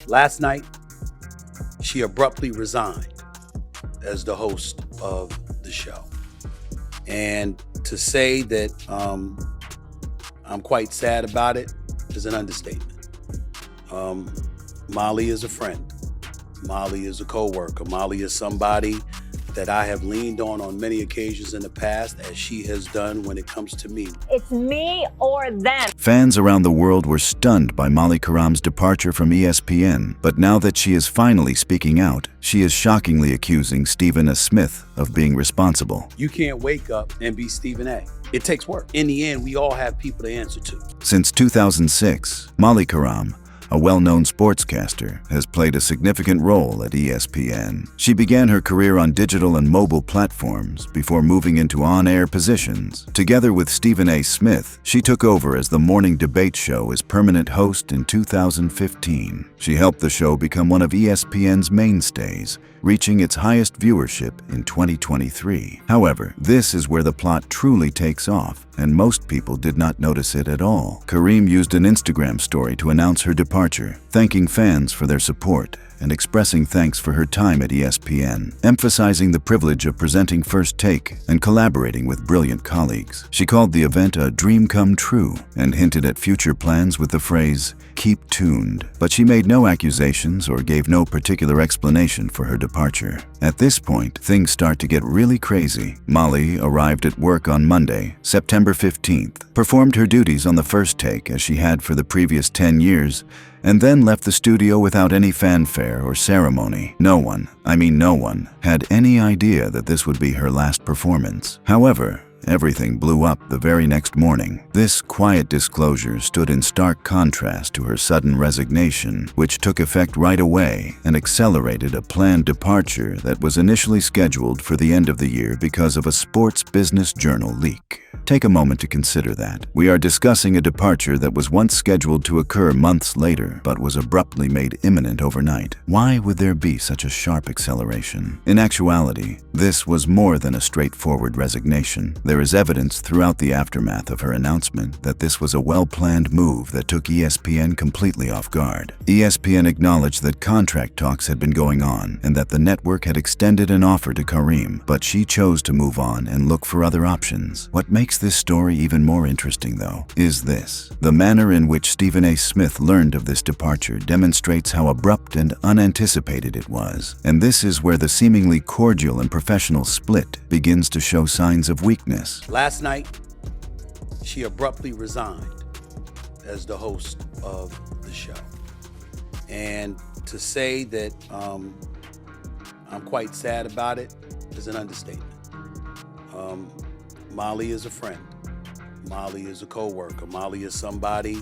Last night, she abruptly resigned as the host of the show. And to say that I'm quite sad about it is an understatement. Molly is a friend. Molly is a coworker. Molly is somebody that I have leaned on many occasions in the past, as she has done when it comes to me. It's me or them. Fans around the world were stunned by Molly Qerim's departure from ESPN, but now that she is finally speaking out, she is shockingly accusing Stephen A. Smith of being responsible. You can't wake up and be Stephen A. It takes work. In the end, we all have people to answer to. Since 2006, Molly Qerim, a well-known sportscaster, has played a significant role at ESPN. She began her career on digital and mobile platforms before moving into on-air positions. Together with Stephen A. Smith, she took over as the morning debate show as permanent host in 2015. She helped the show become one of ESPN's mainstays, reaching its highest viewership in 2023. However, this is where the plot truly takes off, and most people did not notice it at all. Qerim used an Instagram story to announce her departure, thanking fans for their support and expressing thanks for her time at ESPN, emphasizing the privilege of presenting First Take and collaborating with brilliant colleagues. She called the event a dream come true and hinted at future plans with the phrase, "keep tuned." But she made no accusations or gave no particular explanation for her departure. At this point, things start to get really crazy. Molly arrived at work on Monday, September 15th, performed her duties on the First Take as she had for the previous 10 years, and then left the studio without any fanfare or ceremony. No one had any idea that this would be her last performance. However, everything blew up the very next morning. This quiet disclosure stood in stark contrast to her sudden resignation, which took effect right away and accelerated a planned departure that was initially scheduled for the end of the year because of a Sports Business Journal leak. Take a moment to consider that. We are discussing a departure that was once scheduled to occur months later, but was abruptly made imminent overnight. Why would there be such a sharp acceleration? In actuality, this was more than a straightforward resignation. There is evidence throughout the aftermath of her announcement that this was a well-planned move that took ESPN completely off guard. ESPN acknowledged that contract talks had been going on and that the network had extended an offer to Qerim, but she chose to move on and look for other options. What makes this story even more interesting, though, is this. The manner in which Stephen A. Smith learned of this departure demonstrates how abrupt and unanticipated it was. And this is where the seemingly cordial and professional split begins to show signs of weakness. Last night, she abruptly resigned as the host of the show. And to say that I'm quite sad about it is an understatement. Molly is a friend. Molly is a coworker. Molly is somebody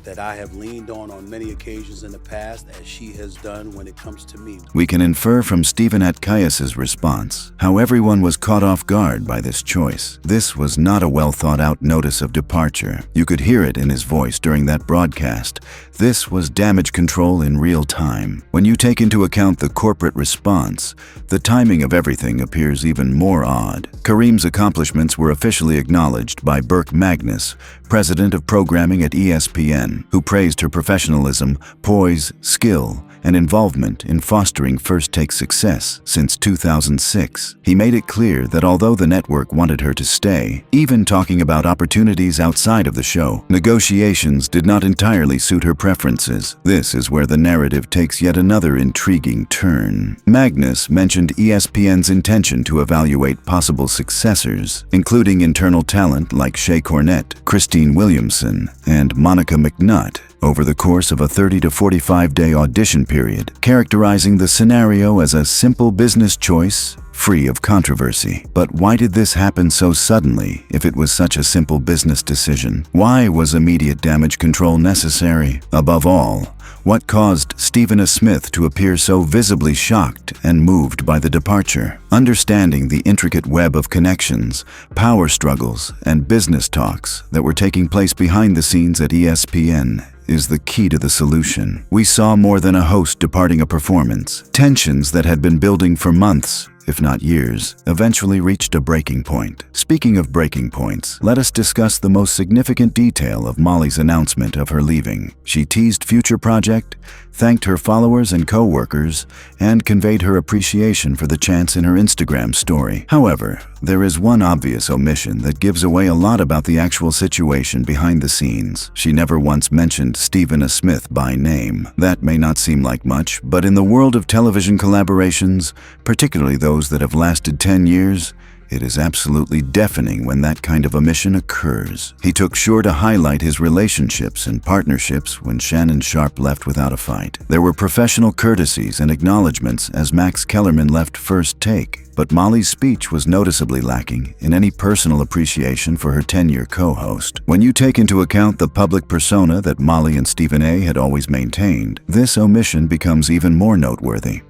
that I have leaned on many occasions in the past, as she has done when it comes to me. We can infer from Stephen Atkias's response how everyone was caught off guard by this choice. This was not a well-thought-out notice of departure. You could hear it in his voice during that broadcast. This was damage control in real time. When you take into account the corporate response, the timing of everything appears even more odd. Qerim's accomplishments were officially acknowledged by Burke Magnus, president of programming at ESPN, who praised her professionalism, poise, skill, and involvement in fostering First Take's success since 2006. He made it clear that although the network wanted her to stay, even talking about opportunities outside of the show, negotiations did not entirely suit her preferences. This is where the narrative takes yet another intriguing turn. Magnus mentioned ESPN's intention to evaluate possible successors, including internal talent like Shea Cornette, Christine Williamson, and Monica McNutt, over the course of a 30 to 45-day audition period, characterizing the scenario as a simple business choice, free of controversy. But why did this happen so suddenly if it was such a simple business decision? Why was immediate damage control necessary? Above all, what caused Stephen A. Smith to appear so visibly shocked and moved by the departure? Understanding the intricate web of connections, power struggles, and business talks that were taking place behind the scenes at ESPN is the key to the solution. We saw more than a host departing a performance. Tensions that had been building for months if not years, eventually reached a breaking point. Speaking of breaking points, let us discuss the most significant detail of Molly's announcement of her leaving. She teased future project, thanked her followers and co-workers, and conveyed her appreciation for the chance in her Instagram story. However, there is one obvious omission that gives away a lot about the actual situation behind the scenes. She never once mentioned Stephen A. Smith by name. That may not seem like much, but in the world of television collaborations, particularly those that have lasted 10 years, it is absolutely deafening when that kind of omission occurs. He took sure to highlight his relationships and partnerships when Shannon Sharpe left without a fight. There were professional courtesies and acknowledgments as Max Kellerman left First Take, but Molly's speech was noticeably lacking in any personal appreciation for her 10-year co-host. When you take into account the public persona that Molly and Stephen A. had always maintained, this omission becomes even more noteworthy.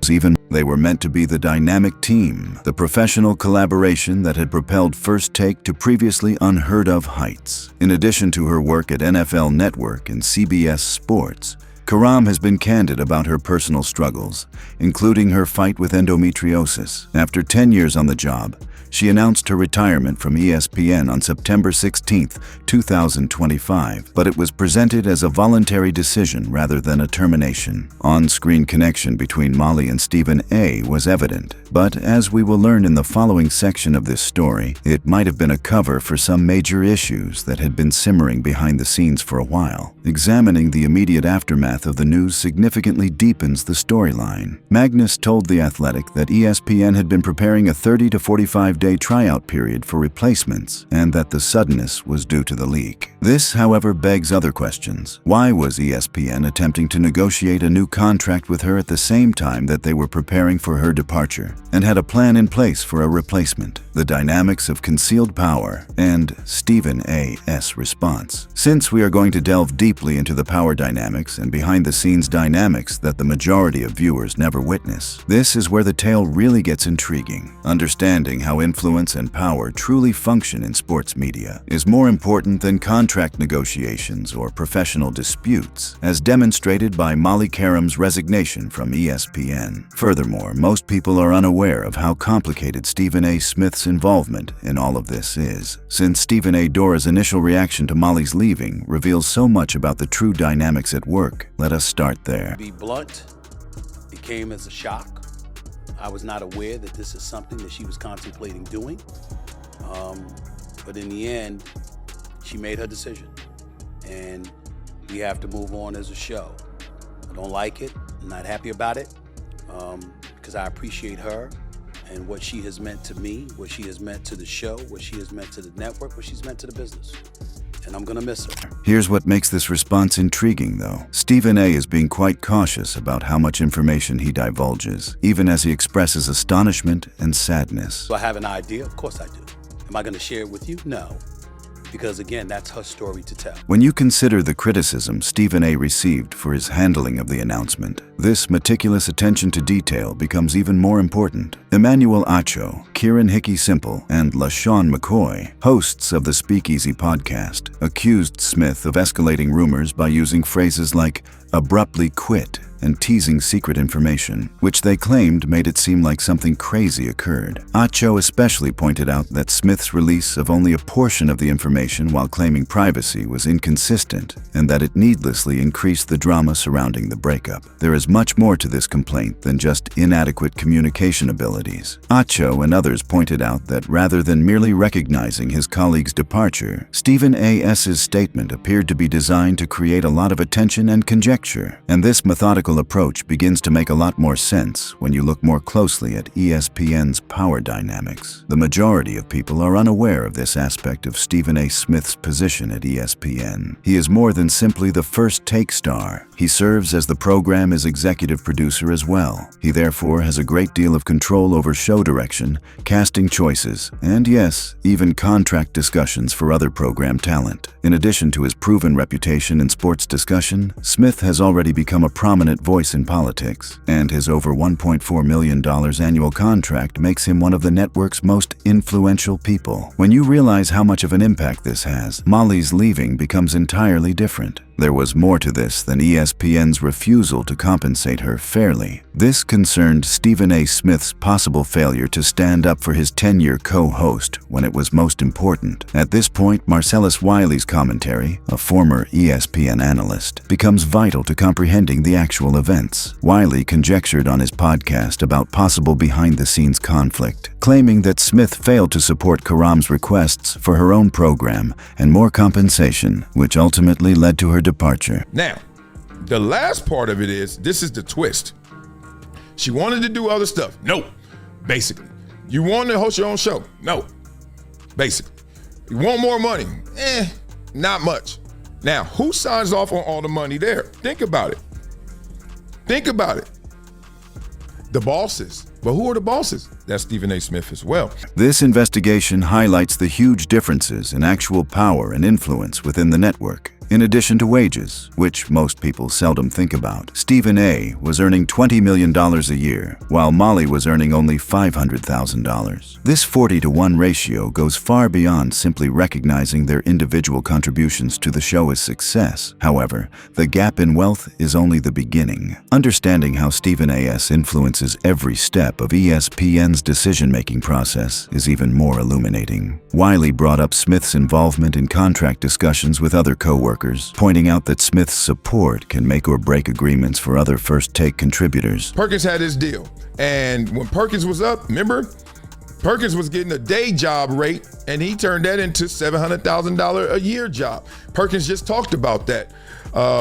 They were meant to be the dynamic team, the professional collaboration that had propelled First Take to previously unheard-of heights. In addition to her work at NFL Network and CBS Sports, Qerim has been candid about her personal struggles, including her fight with endometriosis. After 10 years on the job, she announced her retirement from ESPN on September 16, 2025, but it was presented as a voluntary decision rather than a termination. On-screen connection between Molly and Stephen A. was evident, but as we will learn in the following section of this story, it might have been a cover for some major issues that had been simmering behind the scenes for a while. Examining the immediate aftermath of the news significantly deepens the storyline. Magnus told The Athletic that ESPN had been preparing a 30 to 45-day tryout period for replacements, and that the suddenness was due to the leak. This, however, begs other questions. Why was ESPN attempting to negotiate a new contract with her at the same time that they were preparing for her departure, and had a plan in place for a replacement? The dynamics of concealed power and Stephen A.'s response. Since we are going to delve deeply into the power dynamics and behind-the-scenes dynamics that the majority of viewers never witness, this is where the tale really gets intriguing. Understanding how influence and power truly function in sports media is more important than contract negotiations or professional disputes, as demonstrated by Molly Qerim's resignation from ESPN. Furthermore, most people are unaware of how complicated Stephen A. Smith's involvement in all of this is, since Stephen A. Dora's initial reaction to Molly's leaving reveals so much about the true dynamics at work. Let us start there. To be blunt, it came as a shock. I was not aware that this is something that she was contemplating doing. But in the end, she made her decision. And we have to move on as a show. I don't like it. I'm not happy about it. Because I appreciate her and what she has meant to me, what she has meant to the show, what she has meant to the network, what she's meant to the business. And I'm gonna miss her. Here's what makes this response intriguing, though. Stephen A. is being quite cautious about how much information he divulges, even as he expresses astonishment and sadness. Do I have an idea? Of course I do. Am I gonna share it with you? No. Because again, that's her story to tell. When you consider the criticism Stephen A. received for his handling of the announcement, this meticulous attention to detail becomes even more important. Emmanuel Acho, Kieran Hickey Simple, and LaShawn McCoy, hosts of the Speakeasy podcast, accused Smith of escalating rumors by using phrases like abruptly quit and teasing secret information, which they claimed made it seem like something crazy occurred. Acho especially pointed out that Smith's release of only a portion of the information while claiming privacy was inconsistent, and that it needlessly increased the drama surrounding the breakup. There is much more to this complaint than just inadequate communication abilities. Acho and others pointed out that rather than merely recognizing his colleague's departure, Stephen A.'s statement appeared to be designed to create a lot of attention and conjecture, and this methodical approach begins to make a lot more sense when you look more closely at ESPN's power dynamics. The majority of people are unaware of this aspect of Stephen A. Smith's position at ESPN. He is more than simply the First Take star. He serves as the program's executive producer as well. He therefore has a great deal of control over show direction, casting choices, and yes, even contract discussions for other program talent. In addition to his proven reputation in sports discussion, Smith has already become a prominent prominent voice in politics, and his over $1.4 million annual contract makes him one of the network's most influential people. When you realize how much of an impact this has, Molly's leaving becomes entirely different. There was more to this than ESPN's refusal to compensate her fairly. This concerned Stephen A. Smith's possible failure to stand up for his 10-year co-host when it was most important. At this point, Marcellus Wiley's commentary, a former ESPN analyst, becomes vital to comprehending the actual events. Wiley conjectured on his podcast about possible behind-the-scenes conflict, claiming that Smith failed to support Qerim's requests for her own program and more compensation, which ultimately led to her departure. Now, the last part of it is, this is the twist. She wanted to do other stuff. No, basically. You wanted to host your own show. No, basically. You want more money? Not much. Now, who signs off on all the money there? Think about it. Think about it. The bosses. But who are the bosses? That's Stephen A. Smith as well. This investigation highlights the huge differences in actual power and influence within the network. In addition to wages, which most people seldom think about, Stephen A. was earning $20 million a year, while Molly was earning only $500,000. This 40-to-1 ratio goes far beyond simply recognizing their individual contributions to the show's success. However, the gap in wealth is only the beginning. Understanding how Stephen A.'s influences every step of ESPN's decision-making process is even more illuminating. Wiley brought up Smith's involvement in contract discussions with other co-workers, pointing out that Smith's support can make or break agreements for other first-take contributors. Perkins had his deal, and when Perkins was up, remember? Perkins was getting a day job rate, and he turned that into $700,000 a year job. Perkins just talked about that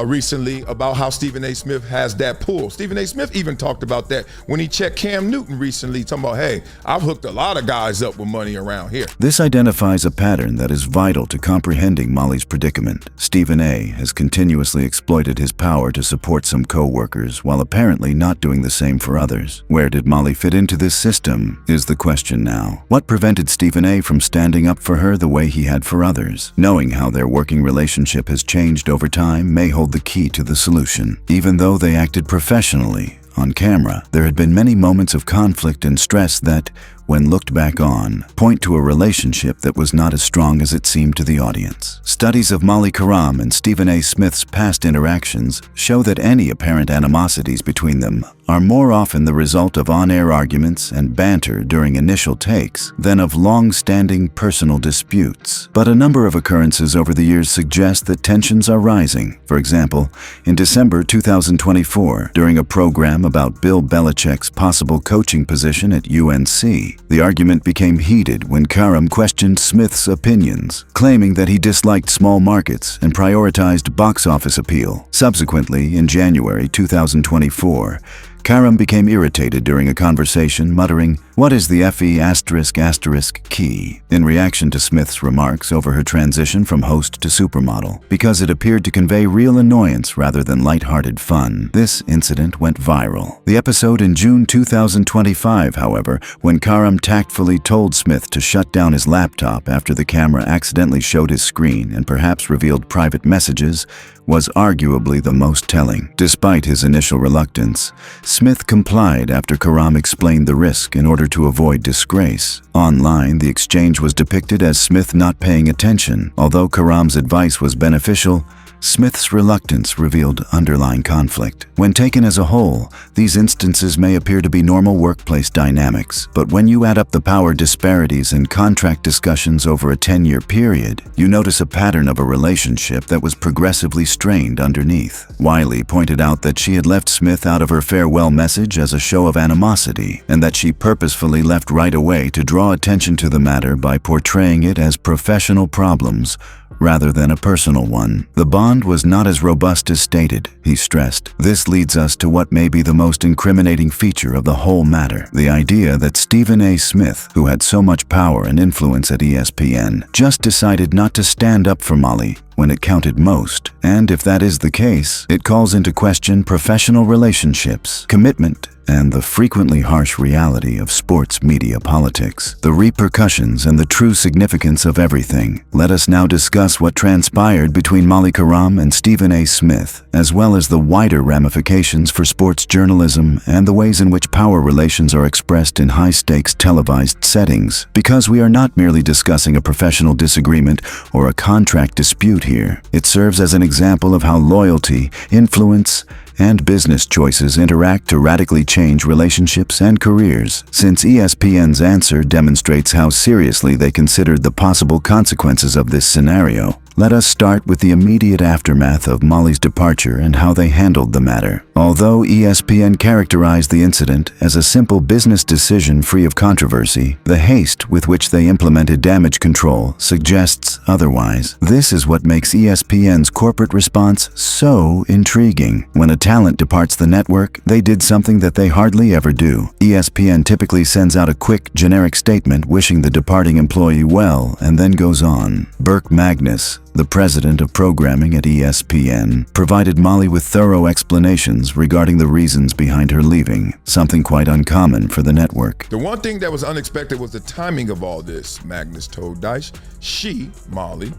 recently, about how Stephen A. Smith has that pull. Stephen A. Smith even talked about that when he checked Cam Newton recently, talking about, hey, I've hooked a lot of guys up with money around here. This identifies a pattern that is vital to comprehending Molly's predicament. Stephen A. has continuously exploited his power to support some co-workers while apparently not doing the same for others. Where did Molly fit into this system is the question now. What prevented Stephen A. from standing up for her the way he had for others? Knowing how their working relationship has changed over time may hold the key to the solution. Even though they acted professionally on camera, there had been many moments of conflict and stress that, when looked back on, point to a relationship that was not as strong as it seemed to the audience. Studies of Molly Qerim and Stephen A. Smith's past interactions show that any apparent animosities between them are more often the result of on-air arguments and banter during initial takes than of long-standing personal disputes. But a number of occurrences over the years suggest that tensions are rising. For example, in December 2024, during a program about Bill Belichick's possible coaching position at UNC, the argument became heated when Qerim questioned Smith's opinions, claiming that he disliked small markets and prioritized box office appeal. Subsequently, in January 2024, Qerim became irritated during a conversation, muttering, "What is the FE *** key?" in reaction to Smith's remarks over her transition from host to supermodel, because it appeared to convey real annoyance rather than lighthearted fun. This incident went viral. The episode in June 2025, however, when Qerim tactfully told Smith to shut down his laptop after the camera accidentally showed his screen and perhaps revealed private messages, was arguably the most telling. Despite his initial reluctance, Smith complied after Qerim explained the risk in order to avoid disgrace. Online, the exchange was depicted as Smith not paying attention. Although Qerim's advice was beneficial, Smith's reluctance revealed underlying conflict. When taken as a whole, these instances may appear to be normal workplace dynamics, but when you add up the power disparities and contract discussions over a 10-year period, you notice a pattern of a relationship that was progressively strained underneath. Wiley pointed out that she had left Smith out of her farewell message as a show of animosity, and that she purposefully left right away to draw attention to the matter by portraying it as professional problems rather than a personal one. The bond was not as robust as stated, he stressed. This leads us to what may be the most incriminating feature of the whole matter: the idea that Stephen A. Smith, who had so much power and influence at ESPN, just decided not to stand up for Molly when it counted most, and if that is the case, it calls into question professional relationships, commitment, and the frequently harsh reality of sports media politics, the repercussions and the true significance of everything. Let us now discuss what transpired between Molly Qerim and Stephen A. Smith, as well as the wider ramifications for sports journalism and the ways in which power relations are expressed in high-stakes televised settings. Because we are not merely discussing a professional disagreement or a contract dispute here, it serves as an example of how loyalty, influence, and business choices interact to radically change relationships and careers. Since ESPN's answer demonstrates how seriously they considered the possible consequences of this scenario, let us start with the immediate aftermath of Molly's departure and how they handled the matter. Although ESPN characterized the incident as a simple business decision free of controversy, the haste with which they implemented damage control suggests otherwise. This is what makes ESPN's corporate response so intriguing. When a talent departs the network, they did something that they hardly ever do. ESPN typically sends out a quick, generic statement wishing the departing employee well and then goes on. Burke Magnus, the president of programming at ESPN, provided Molly with thorough explanations regarding the reasons behind her leaving, something quite uncommon for the network. The one thing that was unexpected was the timing of all this, Magnus told Dice. She, Molly,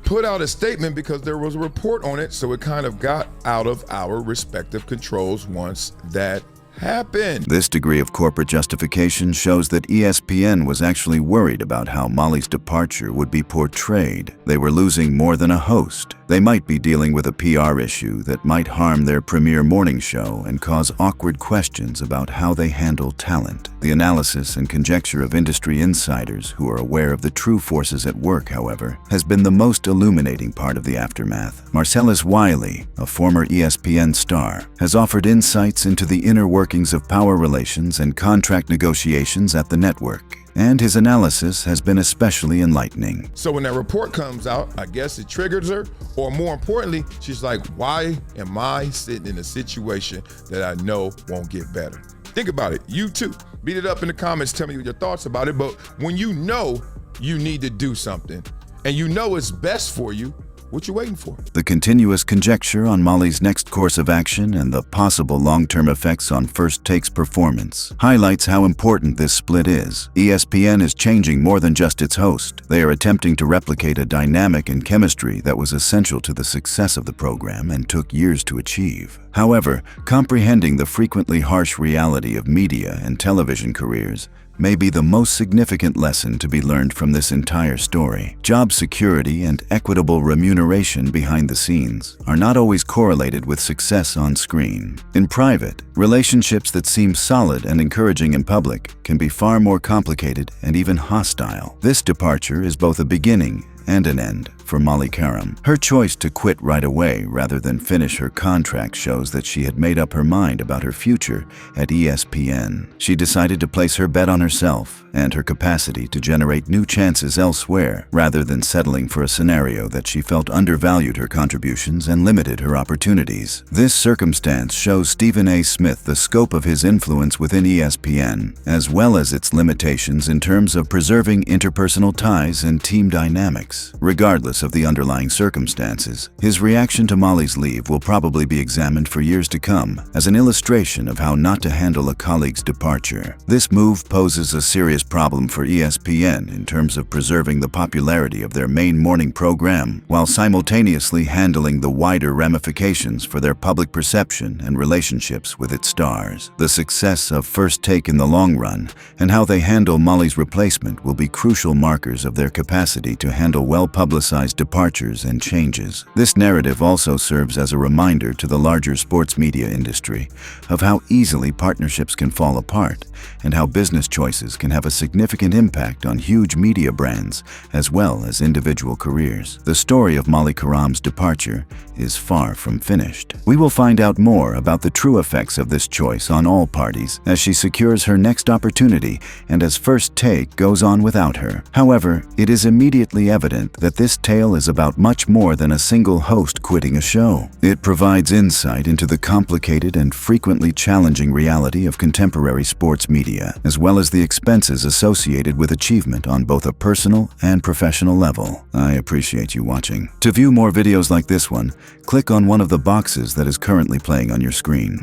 put out a statement because there was a report on it, so it kind of got out of our respective controls once that happened. This degree of corporate justification shows that ESPN was actually worried about how Molly's departure would be portrayed. They were losing more than a host. They might be dealing with a PR issue that might harm their premier morning show and cause awkward questions about how they handle talent. The analysis and conjecture of industry insiders who are aware of the true forces at work, however, has been the most illuminating part of the aftermath. Marcellus Wiley, a former ESPN star, has offered insights into the inner workings of power relations and contract negotiations at the network, and his analysis has been especially enlightening. So when that report comes out, I guess it triggers her, or more importantly, she's like, why am I sitting in a situation that I know won't get better? Think about it. You too. Beat it up in the comments. Tell me your thoughts about it. But when you know you need to do something and you know it's best for you, what you waiting for? The continuous conjecture on Molly's next course of action and the possible long-term effects on First Take's performance highlights how important this split is. ESPN is changing more than just its host. They are attempting to replicate a dynamic and chemistry that was essential to the success of the program and took years to achieve. However, comprehending the frequently harsh reality of media and television careers may be the most significant lesson to be learned from this entire story. Job security and equitable remuneration behind the scenes are not always correlated with success on screen. In private, relationships that seem solid and encouraging in public can be far more complicated and even hostile. This departure is both a beginning and an end for Molly Qerim. Her choice to quit right away rather than finish her contract shows that she had made up her mind about her future at ESPN. She decided to place her bet on herself and her capacity to generate new chances elsewhere, rather than settling for a scenario that she felt undervalued her contributions and limited her opportunities. This circumstance shows Stephen A. Smith the scope of his influence within ESPN, as well as its limitations in terms of preserving interpersonal ties and team dynamics. Regardless of the underlying circumstances, his reaction to Molly's leave will probably be examined for years to come as an illustration of how not to handle a colleague's departure. This move poses a serious problem for ESPN in terms of preserving the popularity of their main morning program while simultaneously handling the wider ramifications for their public perception and relationships with its stars. The success of First Take in the long run and how they handle Molly's replacement will be crucial markers of their capacity to handle well-publicized departures and changes. This narrative also serves as a reminder to the larger sports media industry of how easily partnerships can fall apart and how business choices can have a significant impact on huge media brands as well as individual careers. The story of Molly Qerim's departure is far from finished. We will find out more about the true effects of this choice on all parties as she secures her next opportunity and as First Take goes on without her. However, it is immediately evident that this tale Tale is about much more than a single host quitting a show. It provides insight into the complicated and frequently challenging reality of contemporary sports media, as well as the expenses associated with achievement on both a personal and professional level. I appreciate you watching. To view more videos like this one, click on one of the boxes that is currently playing on your screen.